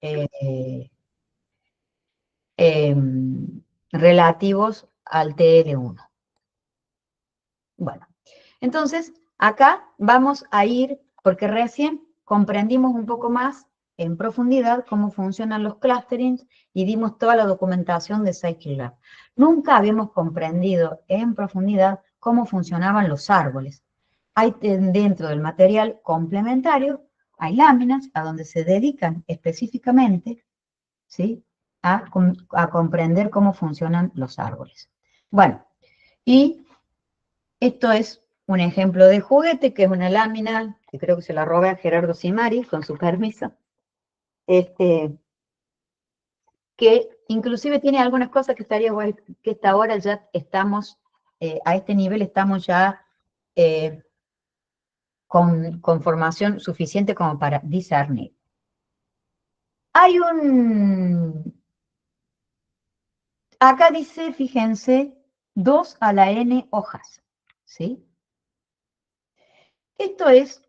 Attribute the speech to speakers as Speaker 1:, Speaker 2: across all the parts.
Speaker 1: eh, relativos al TL1. Bueno, entonces acá vamos a ir, porque recién comprendimos un poco más en profundidad cómo funcionan los clusterings y dimos toda la documentación de Scikit-Learn. Nunca habíamos comprendido en profundidad cómo funcionaban los árboles. Hay dentro del material complementario, hay láminas a donde se dedican específicamente, ¿sí?, a comprender cómo funcionan los árboles. Bueno, y esto es un ejemplo de juguete, que es una lámina, que creo que se la robé a Gerardo Simari, con su permiso, que inclusive tiene algunas cosas que estaría bueno, que hasta ahora ya estamos, a este nivel estamos ya con formación suficiente como para discernir. Hay acá dice, fíjense, 2 a la n hojas, ¿sí? Esto es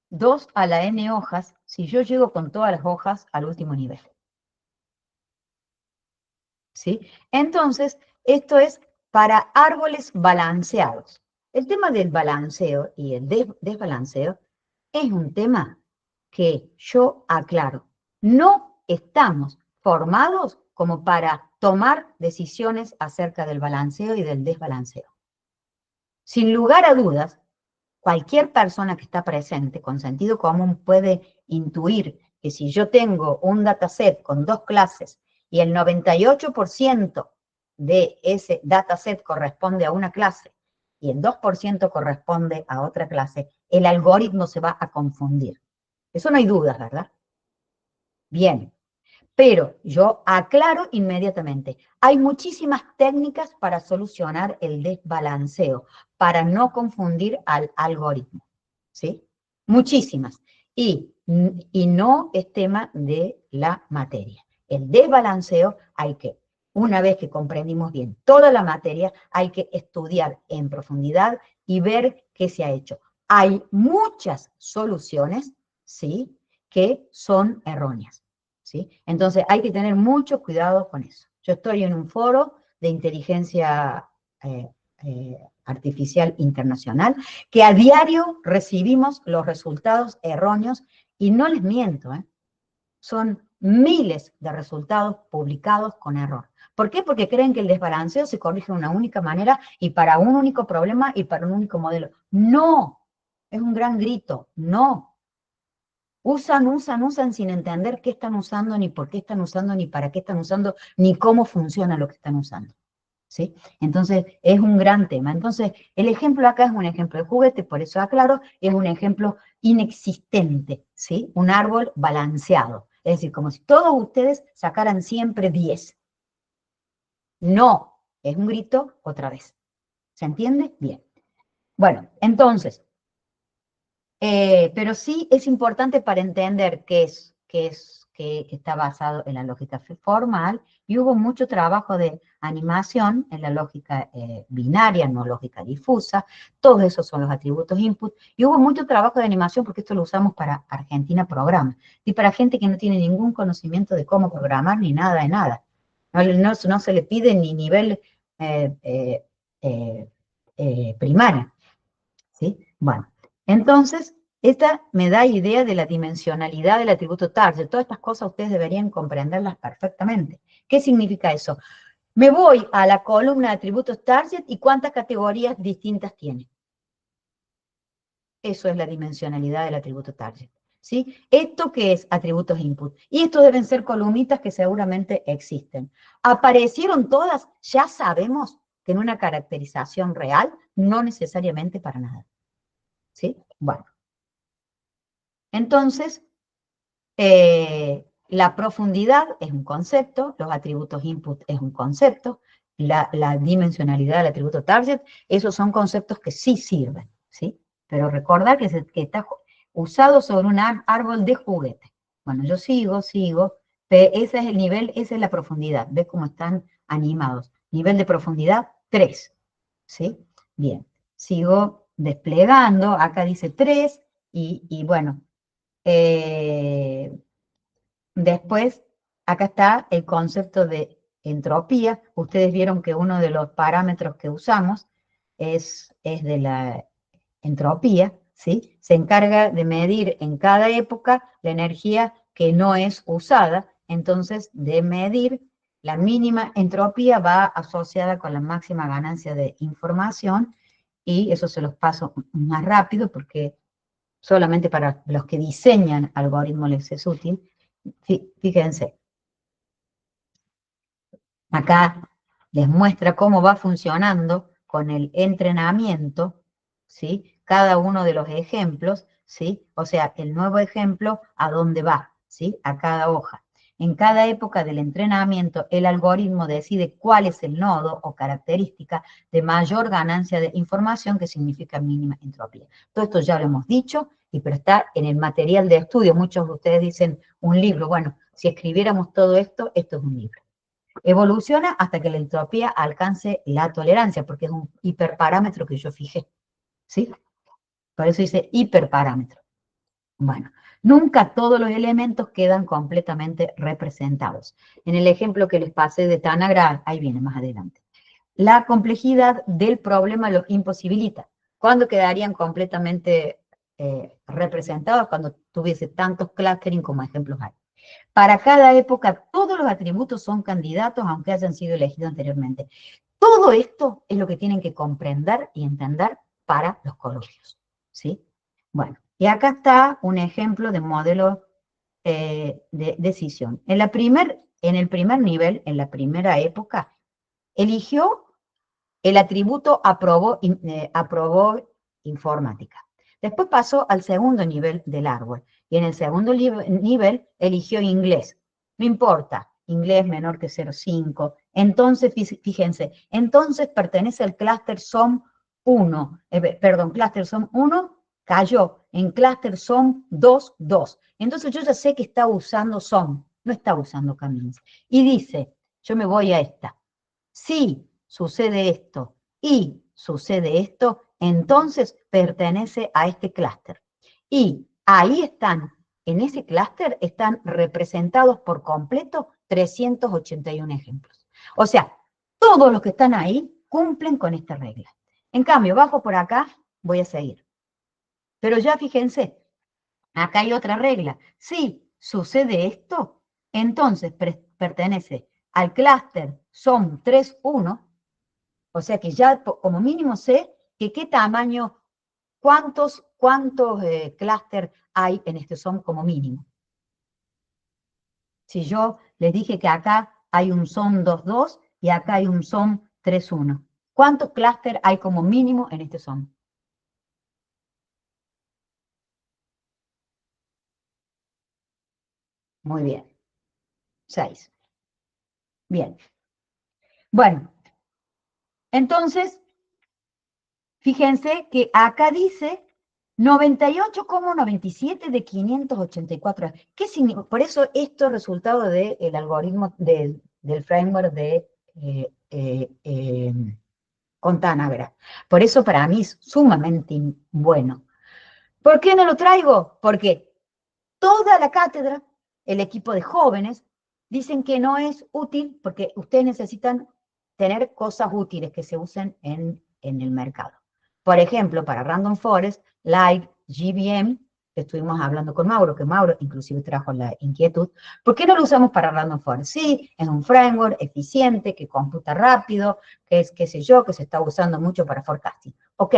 Speaker 1: 2 a la n hojas si yo llego con todas las hojas al último nivel, ¿sí? Entonces, esto es para árboles balanceados. El tema del balanceo y el desbalanceo es un tema que yo aclaro. No estamos formados como para tomar decisiones acerca del balanceo y del desbalanceo. Sin lugar a dudas, cualquier persona que está presente con sentido común puede intuir que si yo tengo un dataset con 2 clases y el 98% de ese dataset corresponde a una clase y el 2% corresponde a otra clase, el algoritmo se va a confundir. Eso no hay dudas, ¿verdad? Bien, pero yo aclaro inmediatamente, hay muchísimas técnicas para solucionar el desbalanceo, para no confundir al algoritmo, ¿sí? Muchísimas. Y no es tema de la materia. El desbalanceo hay que, una vez que comprendimos bien toda la materia, hay que estudiar en profundidad y ver qué se ha hecho. Hay muchas soluciones, ¿sí?, que son erróneas, ¿sí? Entonces hay que tener mucho cuidado con eso. Yo estoy en un foro de inteligencia artificial internacional, que a diario recibimos los resultados erróneos, y no les miento, son miles de resultados publicados con error. ¿Por qué? Porque creen que el desbalanceo se corrige de una única manera y para un único problema y para un único modelo. No, es un gran grito, no. Usan sin entender qué están usando, ni por qué están usando, ni para qué están usando, ni cómo funciona lo que están usando, ¿sí? Entonces, es un gran tema. Entonces, el ejemplo acá es un ejemplo de juguete, por eso aclaro, es un ejemplo inexistente, ¿sí? Un árbol balanceado. Es decir, como si todos ustedes sacaran siempre 10. No, es un grito otra vez. ¿Se entiende? Bien. Bueno, entonces, pero sí es importante para entender que está basado en la lógica formal, y hubo mucho trabajo de animación en la lógica binaria, no lógica difusa. Todos esos son los atributos input, y hubo mucho trabajo de animación porque esto lo usamos para Argentina Programa, y para gente que no tiene ningún conocimiento de cómo programar ni nada de nada. No se le pide ni nivel primario, ¿sí? Bueno, entonces, esta me da idea de la dimensionalidad del atributo target. Todas estas cosas ustedes deberían comprenderlas perfectamente. ¿Qué significa eso? Me voy a la columna de atributos target y cuántas categorías distintas tiene. Eso es la dimensionalidad del atributo target, ¿sí? ¿Esto qué es? Atributos input. Y estos deben ser columnitas que seguramente existen. ¿Aparecieron todas? Ya sabemos que en una caracterización real, no necesariamente para nada, ¿sí? Bueno. Entonces, la profundidad es un concepto, los atributos input es un concepto, la dimensionalidad del atributo target, esos son conceptos que sí sirven, ¿sí? Pero recordar que está usado sobre un árbol de juguete. Bueno, yo sigo, ese es el nivel, esa es la profundidad, ¿ves cómo están animados? Nivel de profundidad 3, ¿sí? Bien, sigo desplegando, acá dice 3, y bueno, Después, acá está el concepto de entropía. Ustedes vieron que uno de los parámetros que usamos es de la entropía, ¿sí? Se encarga de medir en cada época la energía que no es usada, entonces de medir la mínima entropía va asociada con la máxima ganancia de información, y eso se los paso más rápido porque solamente para los que diseñan algoritmos les es útil. Fíjense, acá les muestra cómo va funcionando con el entrenamiento, ¿sí? Cada uno de los ejemplos, ¿sí? O sea, el nuevo ejemplo, ¿a dónde va? ¿Sí? A cada hoja. En cada época del entrenamiento, el algoritmo decide cuál es el nodo o característica de mayor ganancia de información, que significa mínima entropía. Todo esto ya lo hemos dicho, pero está en el material de estudio. Muchos de ustedes dicen un libro. Bueno, si escribiéramos todo esto, esto es un libro. Evoluciona hasta que la entropía alcance la tolerancia, porque es un hiperparámetro que yo fijé, ¿sí? Por eso dice hiperparámetro. Bueno, nunca todos los elementos quedan completamente representados. En el ejemplo que les pasé de Tanagra, ahí viene más adelante. La complejidad del problema lo imposibilita. ¿Cuándo quedarían completamente representados? Cuando tuviese tantos clustering como ejemplos hay. Para cada época, todos los atributos son candidatos, aunque hayan sido elegidos anteriormente. Todo esto es lo que tienen que comprender y entender para los colegios, ¿sí? Bueno, y acá está un ejemplo de modelo de decisión. En el primer nivel, en la primera época, eligió el atributo aprobó informática. Después pasó al segundo nivel del árbol. Y en el segundo nivel eligió inglés. No importa, inglés menor que 0,5. Entonces, fíjense, entonces pertenece al clúster SOM 1. Clúster SOM 1 cayó en clúster SOM 2, 2. Entonces yo ya sé que está usando SOM, no está usando Camins. Y dice, yo me voy a esta. Si sucede esto y sucede esto, entonces pertenece a este clúster. Y ahí están, en ese clúster están representados por completo 381 ejemplos. O sea, todos los que están ahí cumplen con esta regla. En cambio, bajo por acá, voy a seguir. Pero ya fíjense, acá hay otra regla. Si sucede esto, entonces pertenece al clúster SOM 3.1. O sea que ya como mínimo sé que qué tamaño, cuántos clúster hay en este SOM como mínimo. Si yo les dije que acá hay un SOM 2.2 y acá hay un SOM 3.1, ¿cuántos clúster hay como mínimo en este SOM? Muy bien, 6. Bien. Bueno, entonces, fíjense que acá dice 98,97 de 584. ¿Qué significa? Por eso esto es resultado del algoritmo del framework de Contanagra. Por eso para mí es sumamente bueno. ¿Por qué no lo traigo? Porque toda la cátedra, el equipo de jóvenes, dicen que no es útil porque ustedes necesitan tener cosas útiles que se usen en el mercado. Por ejemplo, para Random Forest, Light, GBM, que estuvimos hablando con Mauro, que Mauro inclusive trajo la inquietud, ¿por qué no lo usamos para Random Forest? Sí, es un framework eficiente, que computa rápido, que es, qué sé yo, que se está usando mucho para forecasting. Ok,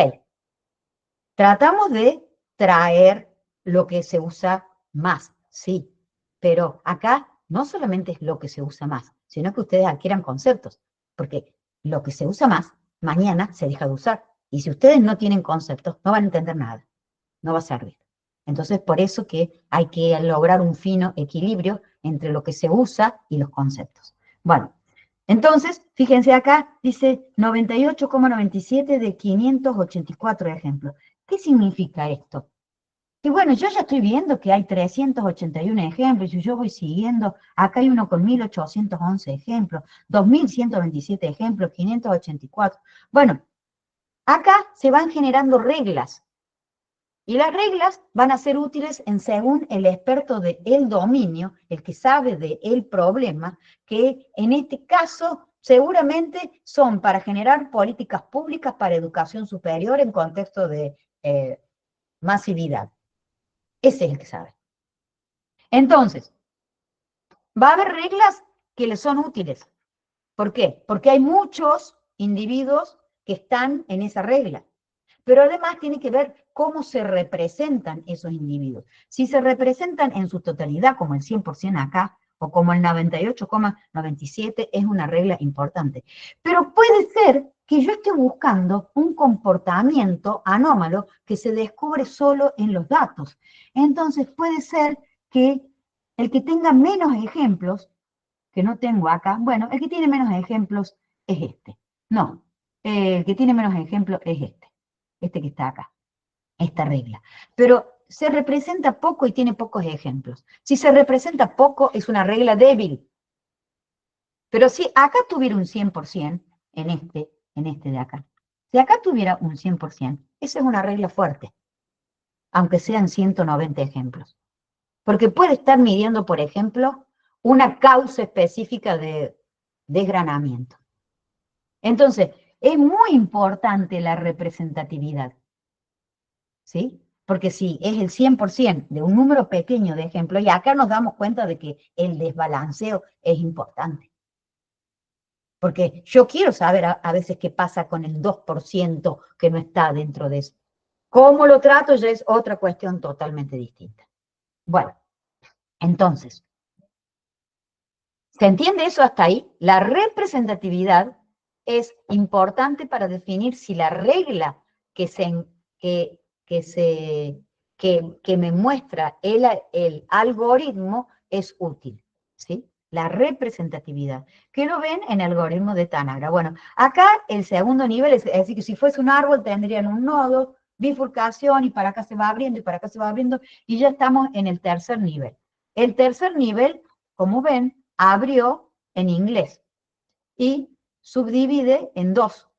Speaker 1: tratamos de traer lo que se usa más, sí, pero acá no solamente es lo que se usa más, sino que ustedes adquieran conceptos, porque lo que se usa más, mañana se deja de usar. Y si ustedes no tienen conceptos, no van a entender nada, no va a servir. Entonces, por eso que hay que lograr un fino equilibrio entre lo que se usa y los conceptos. Bueno, entonces, fíjense acá, dice 98,97 de 584 ejemplos. ¿Qué significa esto? Y bueno, yo ya estoy viendo que hay 381 ejemplos y yo voy siguiendo. Acá hay uno con 1811 ejemplos, 2127 ejemplos, 584. Bueno, acá se van generando reglas Y las reglas van a ser útiles según el experto del dominio, el que sabe del problema, que en este caso seguramente son para generar políticas públicas para educación superior en contexto de masividad. Ese es el que sabe. Entonces, va a haber reglas que les son útiles. ¿Por qué? Porque hay muchos individuos que están en esa regla. Pero además tiene que ver cómo se representan esos individuos. Si se representan en su totalidad, como el 100% acá, o como el 98,97, es una regla importante. Pero puede ser que yo esté buscando un comportamiento anómalo que se descubre solo en los datos. Entonces puede ser que el que tenga menos ejemplos, que no tengo acá, bueno, el que tiene menos ejemplos es este. No, el que tiene menos ejemplos es este que está acá, esta regla. Pero se representa poco y tiene pocos ejemplos. Si se representa poco, es una regla débil. Pero si acá tuviera un 100% en este de acá, si acá tuviera un 100%, esa es una regla fuerte, aunque sean 190 ejemplos. Porque puede estar midiendo, por ejemplo, una causa específica de desgranamiento. Entonces, es muy importante la representatividad, ¿sí? Porque si es el 100% de un número pequeño de ejemplos, y acá nos damos cuenta de que el desbalanceo es importante. Porque yo quiero saber a veces qué pasa con el 2% que no está dentro de eso. ¿Cómo lo trato? Ya es otra cuestión totalmente distinta. Bueno, entonces, ¿se entiende eso hasta ahí? La representatividad es importante para definir si la regla que, que me muestra el algoritmo es útil, ¿sí? La representatividad, que lo ven en el algoritmo de Tanagra. Bueno, acá el segundo nivel, es decir, que si fuese un árbol tendrían un nodo, bifurcación, y para acá se va abriendo, y para acá se va abriendo, y ya estamos en el tercer nivel. El tercer nivel, como ven, abrió en inglés y subdivide en dos: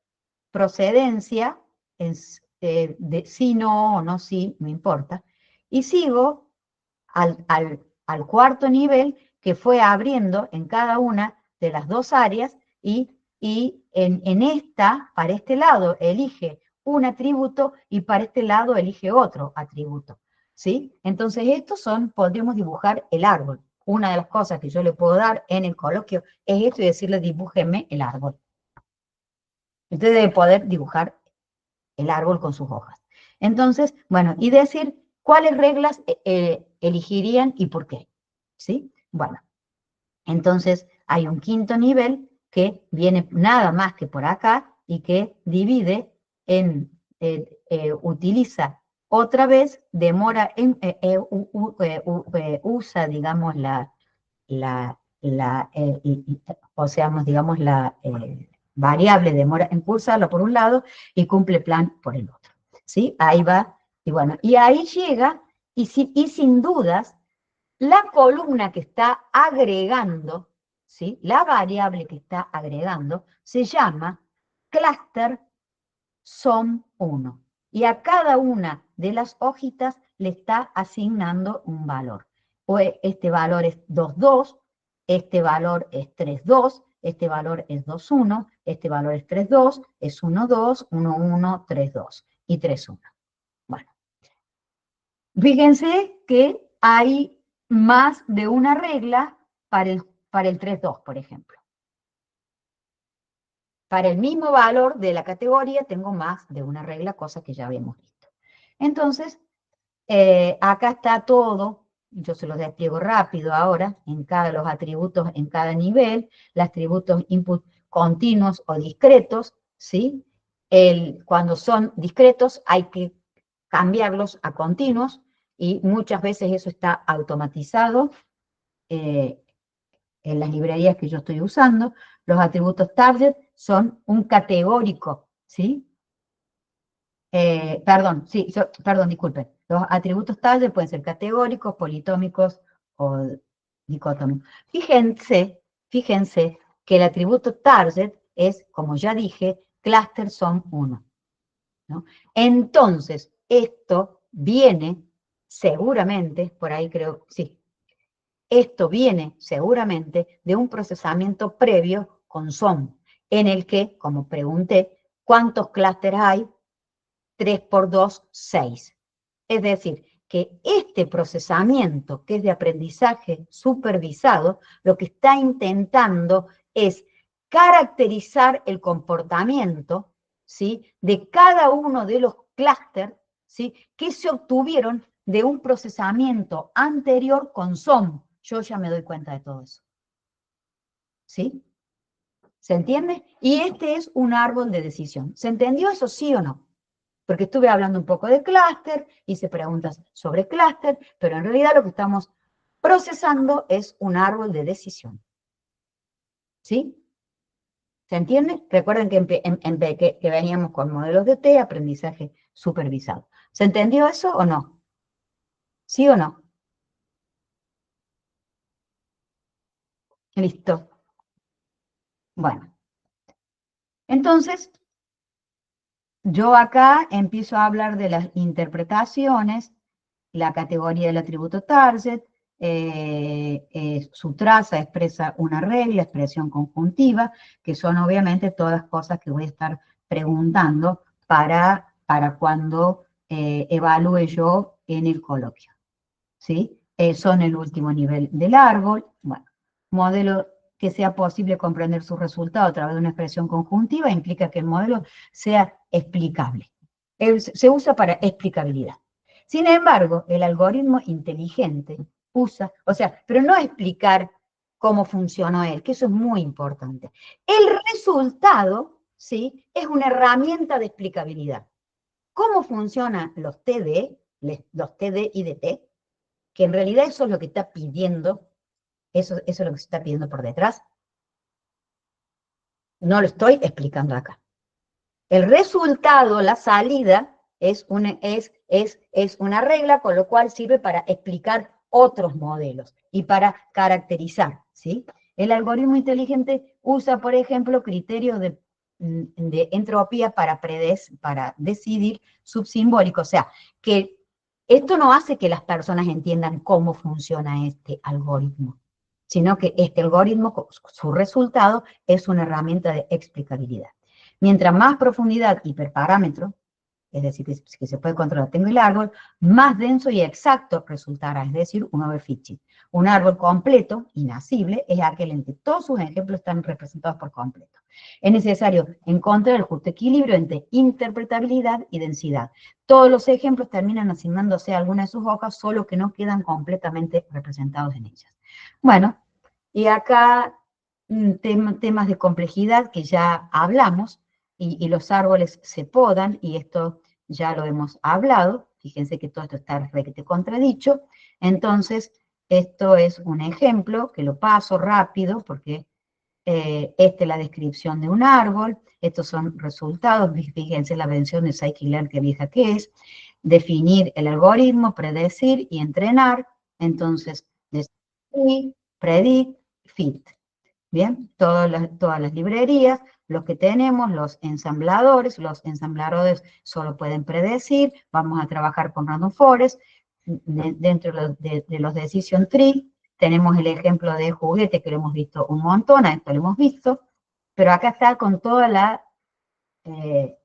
Speaker 1: procedencia, de sí, no, o no, sí, no importa, y sigo al cuarto nivel, que fue abriendo en cada una de las dos áreas, y en esta, para este lado, elige un atributo, y para este lado elige otro atributo, ¿sí? Entonces estos podríamos dibujar el árbol. Una de las cosas que yo le puedo dar en el coloquio es esto, y decirle: dibújeme el árbol. Usted debe poder dibujar el árbol con sus hojas. Entonces, bueno, y decir cuáles reglas elegirían y por qué, ¿sí? Bueno, entonces hay un quinto nivel que viene nada más que por acá y que divide utiliza otra vez, usa, digamos, o sea, digamos, la variable demora en cursarlo por un lado y cumple plan por el otro, ¿sí? Ahí va, y bueno, y ahí llega, y sin dudas, la columna que está agregando, ¿sí? La variable que está agregando se llama cluster SOM1. Y a cada una de las hojitas le está asignando un valor. Pues este valor es 2,2, este valor es 3,2, este valor es 2,1, este valor es 3,2, es 1,2, 1,1, 3,2 y 3,1. Bueno, fíjense que hay más de una regla para el 3,2, por ejemplo. Para el mismo valor de la categoría tengo más de una regla, cosa que ya habíamos visto. Entonces, acá está todo, yo se los despliego rápido ahora, los atributos en cada nivel, los atributos input continuos o discretos, ¿sí? Cuando son discretos hay que cambiarlos a continuos, y muchas veces eso está automatizado en las librerías que yo estoy usando. Los atributos target son un categórico, ¿sí? Perdón, disculpen. Los atributos target pueden ser categóricos, politómicos o dicotómicos. Fíjense que el atributo target es, como ya dije, cluster SOM1, ¿no? Entonces, esto viene seguramente, por ahí creo, sí, esto viene seguramente de un procesamiento previo con SOM, en el que, como pregunté, ¿cuántos clústeres hay? 3 por 2, 6. Es decir, que este procesamiento, que es de aprendizaje supervisado, lo que está intentando es caracterizar el comportamiento, ¿sí?, de cada uno de los clústeres, ¿sí?, que se obtuvieron de un procesamiento anterior con SOM. Yo ya me doy cuenta de todo eso. ¿Sí? ¿Se entiende? Y este es un árbol de decisión. ¿Se entendió eso, sí o no? Porque estuve hablando un poco de clúster, hice preguntas sobre clúster, pero en realidad lo que estamos procesando es un árbol de decisión. ¿Sí? ¿Se entiende? Recuerden que veníamos con modelos de T, aprendizaje supervisado. ¿Se entendió eso o no? ¿Sí o no? Listo. Bueno, entonces, yo acá empiezo a hablar de las interpretaciones, la categoría del atributo target, su traza expresa una regla, expresión conjuntiva, que son obviamente todas cosas que voy a estar preguntando para cuando evalúe yo en el coloquio. ¿Sí? Son el último nivel del árbol. Bueno, modelo que sea posible comprender su resultado a través de una expresión conjuntiva implica que el modelo sea explicable. Se usa para explicabilidad. Sin embargo, el algoritmo inteligente usa, o sea, pero no explicar cómo funcionó él, que eso es muy importante. El resultado, ¿sí?, es una herramienta de explicabilidad. ¿Cómo funcionan los TD, los TD y DT? Que en realidad eso es lo que está pidiendo, eso es lo que se está pidiendo por detrás. No lo estoy explicando acá. El resultado, la salida, es una regla, con lo cual sirve para explicar otros modelos y para caracterizar, ¿sí? El algoritmo inteligente usa, por ejemplo, criterios de entropía para decidir subsimbólico, o sea, que esto no hace que las personas entiendan cómo funciona este algoritmo, sino que este algoritmo, su resultado, es una herramienta de explicabilidad. Mientras más profundidad hiperparámetro, es decir, que se puede controlar tengo el árbol, más denso y exacto resultará, es decir, un overfitting. Un árbol completo, inacible, es aquel en que todos sus ejemplos están representados por completo. Es necesario encontrar el justo equilibrio entre interpretabilidad y densidad. Todos los ejemplos terminan asignándose a alguna de sus hojas, solo que no quedan completamente representados en ellas. Bueno, y acá temas de complejidad que ya hablamos, y los árboles se podan, y esto ya lo hemos hablado. Fíjense que todo esto está requete contradicho. Entonces, esto es un ejemplo que lo paso rápido porque esta es la descripción de un árbol, estos son resultados, fíjense la mención de Scikit-Learn que vieja que es, definir el algoritmo, predecir y entrenar. Entonces, decir, predict, fit. Bien, todas las librerías, los que tenemos, los ensambladores solo pueden predecir, vamos a trabajar con random forest, dentro de los decision tree, tenemos el ejemplo de juguete que lo hemos visto un montón, a esto lo hemos visto, pero acá está con toda la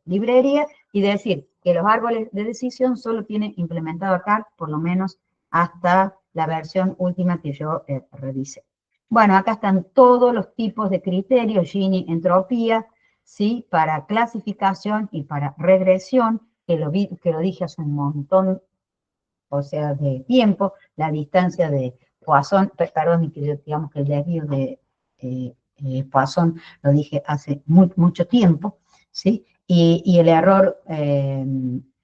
Speaker 1: librería, y decir que los árboles de decisión solo tienen implementado acá, por lo menos hasta la versión última que yo revisé. Bueno, acá están todos los tipos de criterios, Gini, entropía, ¿sí?, para clasificación y para regresión, que lo dije hace un montón, o sea, de tiempo, la distancia de Poisson, perdón, digamos que el desvío de Poisson lo dije hace mucho tiempo, ¿sí? Y el error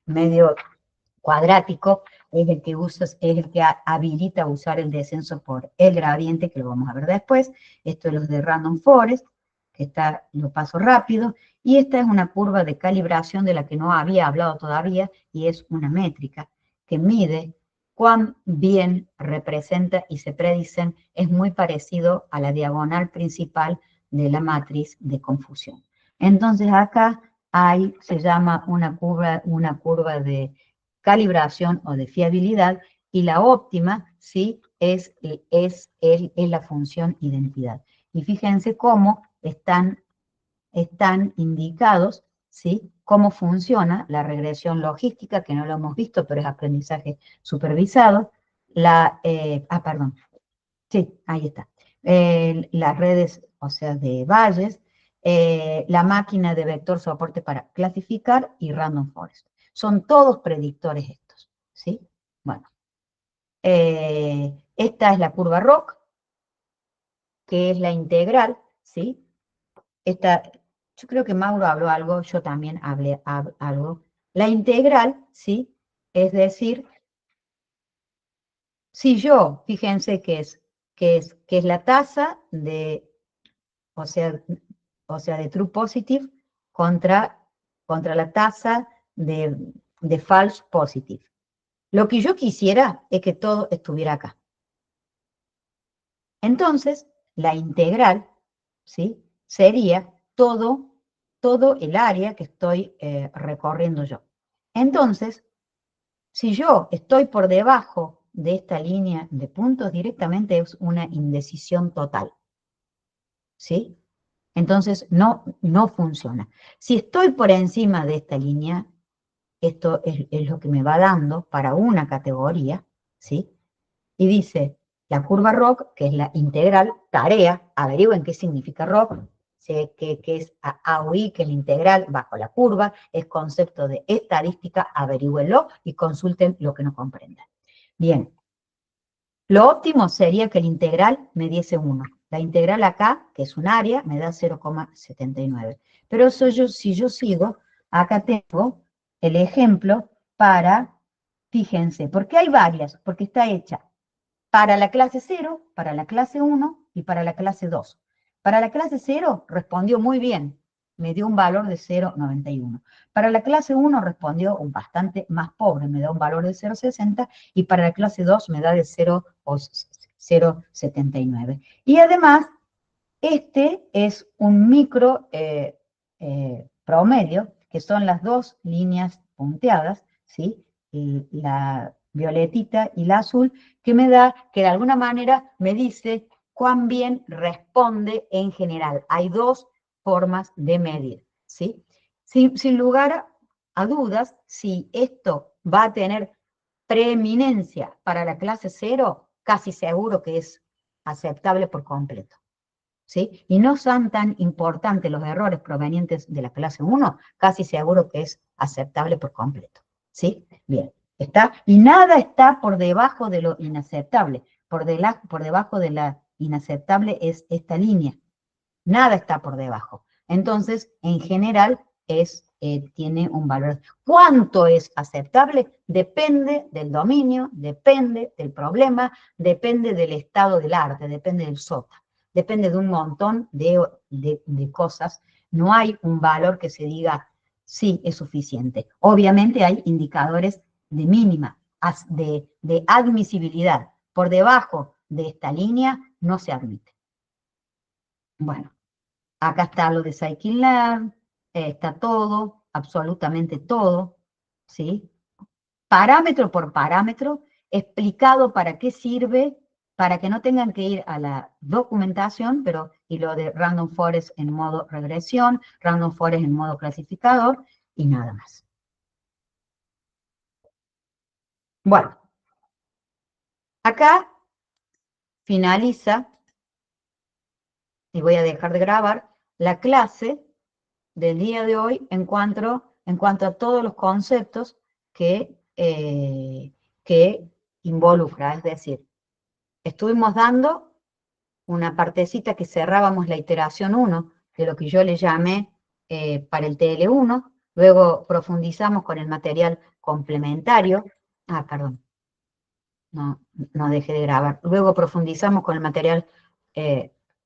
Speaker 1: medio cuadrático es el que es el que habilita usar el descenso por el gradiente, que lo vamos a ver después. Esto es los de Random Forest, que lo paso rápido, y esta es una curva de calibración de la que no había hablado todavía, y es una métrica que mide cuán bien representa y se predicen, es muy parecido a la diagonal principal de la matriz de confusión. Entonces acá se llama una curva de calibración o de fiabilidad, y la óptima, ¿sí? Es la función identidad. Y fíjense cómo están indicados, ¿sí? Cómo funciona la regresión logística, que no lo hemos visto, pero es aprendizaje supervisado. Perdón. Sí, ahí está. Las redes, o sea, de Bayes, la máquina de vector soporte para clasificar y random forest. Son todos predictores estos, ¿sí? Bueno, esta es la curva ROC, que es la integral, ¿sí? Yo creo que Mauro habló algo, yo también hablé algo. La integral, ¿sí? Es decir, si yo, fíjense que es la tasa de, o sea, de true positive contra la tasa de false positive. Lo que yo quisiera es que todo estuviera acá. Entonces, la integral, ¿sí? Sería todo el área que estoy recorriendo yo. Entonces, si yo estoy por debajo de esta línea de puntos, directamente es una indecisión total, ¿sí? Entonces, no funciona. Si estoy por encima de esta línea, esto es lo que me va dando para una categoría, ¿sí? Y dice, la curva ROC, que es la integral, tarea, averigüen qué significa ROC, sé que es AOI, que es la integral bajo la curva, es concepto de estadística, averigüenlo y consulten lo que no comprendan. Bien, lo óptimo sería que la integral me diese 1. La integral acá, que es un área, me da 0,79. Pero eso si yo sigo, acá tengo el ejemplo para, fíjense, porque hay varias, porque está hecha para la clase 0, para la clase 1 y para la clase 2. Para la clase 0 respondió muy bien, me dio un valor de 0,91. Para la clase 1 respondió un bastante más pobre, me da un valor de 0,60 y para la clase 2 me da de 0,79. Y además, este es un micro promedio, que son las dos líneas punteadas, ¿sí? Y la violetita y la azul, que me da, que de alguna manera me dice cuán bien responde en general. Hay dos formas de medir, ¿sí? Sin lugar a dudas, si esto va a tener preeminencia para la clase 0, casi seguro que es aceptable por completo, ¿sí? Y no son tan importantes los errores provenientes de la clase 1, casi seguro que es aceptable por completo, ¿sí? Bien, está, y nada está por debajo de lo inaceptable. Por debajo de la inaceptable es esta línea. Nada está por debajo. Entonces, en general, tiene un valor. ¿Cuánto es aceptable? Depende del dominio, depende del problema, depende del estado del arte, depende del SOTA, depende de un montón de cosas. No hay un valor que se diga, sí, es suficiente. Obviamente hay indicadores de mínima, de admisibilidad. Por debajo de esta línea no se admite. Bueno. Acá está lo de Scikit-Learn, está todo, absolutamente todo, ¿sí? Parámetro por parámetro, explicado para qué sirve, para que no tengan que ir a la documentación, y lo de Random Forest en modo regresión, Random Forest en modo clasificador, y nada más. Bueno, acá finaliza, y voy a dejar de grabar, la clase del día de hoy en cuanto a todos los conceptos que involucra. Es decir, estuvimos dando una partecita que cerrábamos la iteración 1, de lo que yo le llamé para el TL1, luego profundizamos con el material complementario. Perdón, no dejé de grabar. Luego profundizamos con el material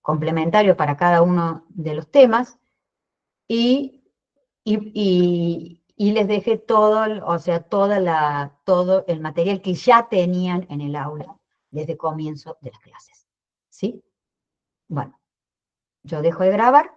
Speaker 1: complementario para cada uno de los temas, y les dejé todo, o sea, todo el material que ya tenían en el aula desde el comienzo de las clases, ¿sí? Bueno, yo dejo de grabar